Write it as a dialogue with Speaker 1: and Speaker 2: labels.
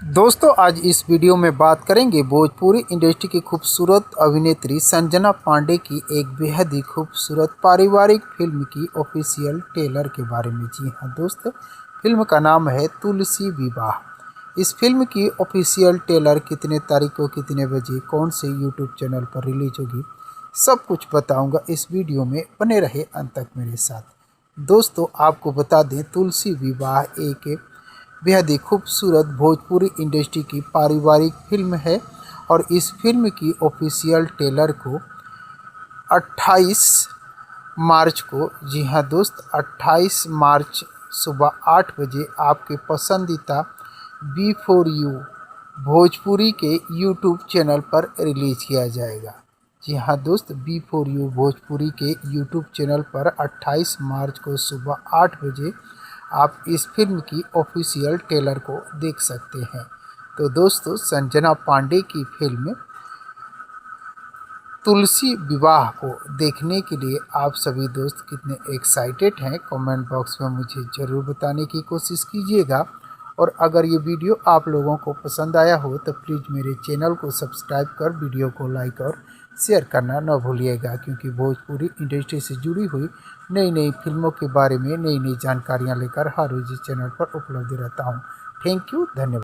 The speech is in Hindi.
Speaker 1: दोस्तों आज इस वीडियो में बात करेंगे भोजपुरी इंडस्ट्री की खूबसूरत अभिनेत्री संजना पांडे की एक बेहद ही खूबसूरत पारिवारिक फिल्म की ऑफिशियल ट्रेलर के बारे में। जी हाँ दोस्तों, फिल्म का नाम है तुलसी विवाह। इस फिल्म की ऑफिशियल ट्रेलर कितने तारीख को कितने बजे कौन से यूट्यूब चैनल पर रिलीज होगी सब कुछ बताऊंगा इस वीडियो में, बने रहे अंत तक मेरे साथ। दोस्तों आपको बता दें, तुलसी विवाह एक बेहद ही खूबसूरत भोजपुरी इंडस्ट्री की पारिवारिक फिल्म है और इस फिल्म की ऑफिशियल ट्रेलर को 28 मार्च को, जी हाँ दोस्त, 28 मार्च सुबह 8 बजे आपके पसंदीदा बी फॉर यू भोजपुरी के यूट्यूब चैनल पर रिलीज़ किया जाएगा। जी हाँ दोस्त, बी फॉर यू भोजपुरी के यूट्यूब चैनल पर 28 मार्च को सुबह 8 बजे आप इस फिल्म की ऑफिशियल ट्रेलर को देख सकते हैं। तो दोस्तों, संजना पांडे की फिल्म तुलसी विवाह को देखने के लिए आप सभी दोस्त कितने एक्साइटेड हैं, कमेंट बॉक्स में मुझे ज़रूर बताने की कोशिश कीजिएगा। और अगर ये वीडियो आप लोगों को पसंद आया हो तो प्लीज़ मेरे चैनल को सब्सक्राइब कर वीडियो को लाइक और शेयर करना न भूलिएगा, क्योंकि भोजपुरी इंडस्ट्री से जुड़ी हुई नई नई फिल्मों के बारे में नई नई जानकारियाँ लेकर हर रोज़ इस चैनल पर उपलब्ध रहता हूँ। थैंक यू, धन्यवाद।